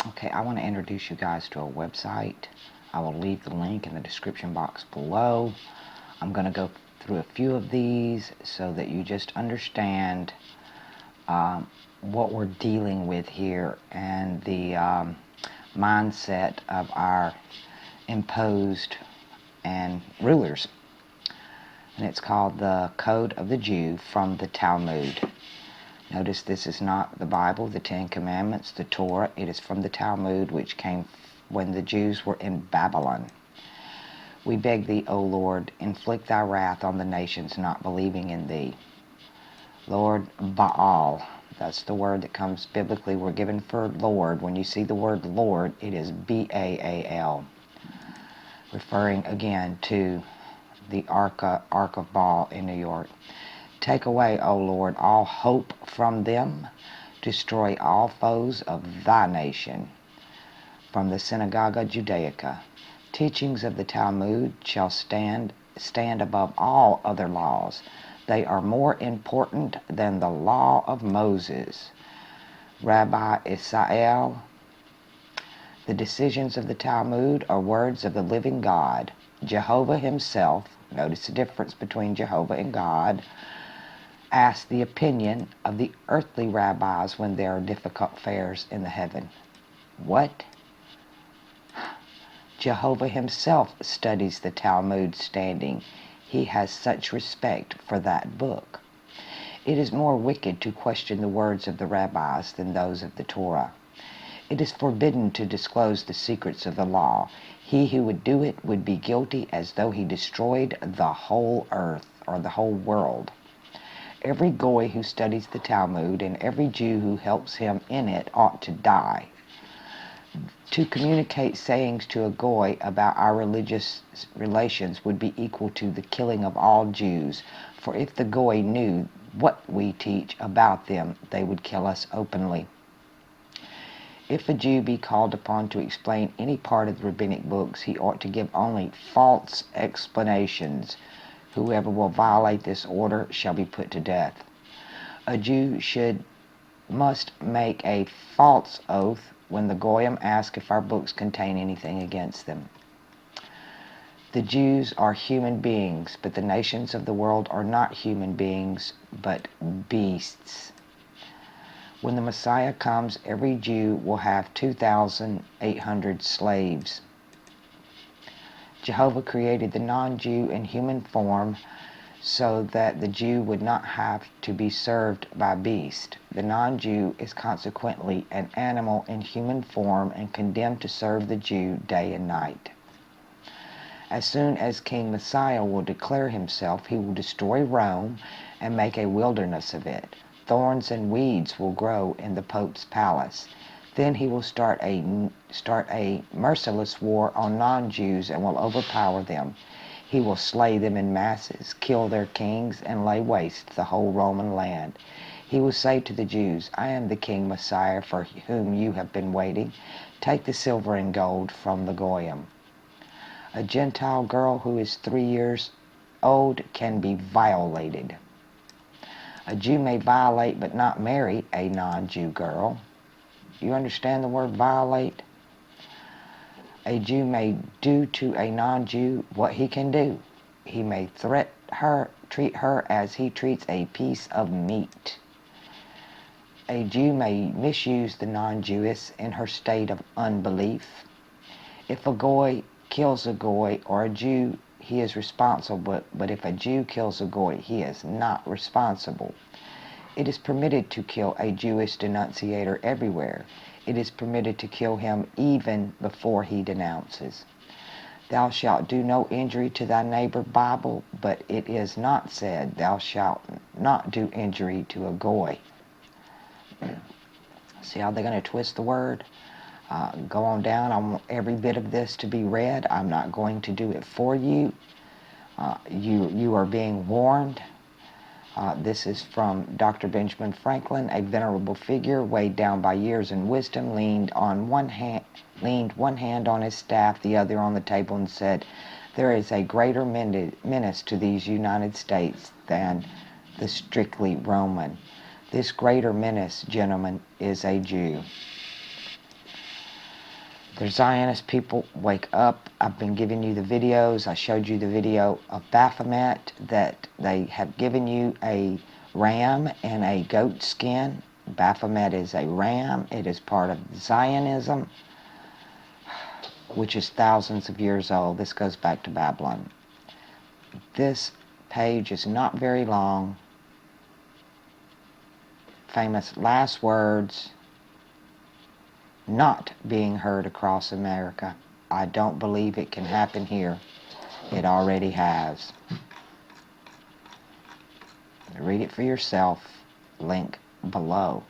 Okay, I want to introduce you guys to a website. I will leave the link in the description box below. I'm going to go through a few of these so that you just understand what we're dealing with here and the mindset of our imposed and rulers. And it's called the Code of the Jew from the Talmud. Notice this is not the Bible, the Ten Commandments, the Torah. It is from the Talmud, which came when the Jews were in Babylon. We beg thee, O Lord, inflict thy wrath on the nations not believing in thee. Lord, Baal, that's the word that comes biblically. We're given for Lord. When you see the word Lord, it is B-A-A-L, referring again to the Ark of Baal in New York. Take away, O Lord, all hope from them. Destroy all foes of thy nation. From the Synagoga Judaica. Teachings of the Talmud shall stand above all other laws. They are more important than the law of Moses. Rabbi Israel. The decisions of the Talmud are words of the living God. Jehovah himself, notice the difference between Jehovah and God, ask the opinion of the earthly rabbis when there are difficult affairs in the heaven. What? Jehovah himself studies the Talmud standing. He has such respect for that book. It is more wicked to question the words of the rabbis than those of the Torah. It is forbidden to disclose the secrets of the law. He who would do it would be guilty as though he destroyed the whole earth or the whole world. Every Goy who studies the Talmud and every Jew who helps him in it ought to die. To communicate sayings to a Goy about our religious relations would be equal to the killing of all Jews, for if the Goy knew what we teach about them, they would kill us openly. If a Jew be called upon to explain any part of the rabbinic books, he ought to give only false explanations. Whoever will violate this order shall be put to death. A Jew must make a false oath when the Goyim ask if our books contain anything against them. The Jews are human beings, but the nations of the world are not human beings, but beasts. When the Messiah comes, every Jew will have 2,800 slaves. Jehovah created the non-Jew in human form so that the Jew would not have to be served by beast. The non-Jew is consequently an animal in human form and condemned to serve the Jew day and night. As soon as King Messiah will declare himself, he will destroy Rome and make a wilderness of it. Thorns and weeds will grow in the Pope's palace. Then he will start a merciless war on non-Jews and will overpower them. He will slay them in masses, kill their kings, and lay waste the whole Roman land. He will say to the Jews, I am the King Messiah for whom you have been waiting. Take the silver and gold from the Goyim. A Gentile girl who is 3 years old can be violated. A Jew may violate but not marry a non-Jew girl. You understand the word violate? A Jew may do to a non-Jew what he can do. He may treat her as he treats a piece of meat. A Jew may misuse the non-Jewess in her state of unbelief. If a Goy kills a Goy or a Jew, he is responsible, but if a Jew kills a Goy, he is not responsible. It is permitted to kill a Jewish denunciator everywhere. It is permitted to kill him even before he denounces. Thou shalt do no injury to thy neighbor, Bible, but it is not said, thou shalt not do injury to a Goy. See how they're going to twist the word? Go on down. I want every bit of this to be read. I'm not going to do it for you. You are being warned. This is from Dr. Benjamin Franklin, a venerable figure weighed down by years and wisdom, leaned one hand on his staff, the other on the table, and said, there is a greater menace to these United States than the strictly Roman. This greater menace, gentlemen, is a Jew. The Zionist people, wake up. I've been giving you the videos. I showed you the video of Baphomet, that they have given you a ram and a goat skin. Baphomet is a ram. It is part of Zionism, which is thousands of years old. This goes back to Babylon. This page is not very long. Famous last words, not being heard across America. I don't believe it can happen here. It already has. Read it for yourself. Link below.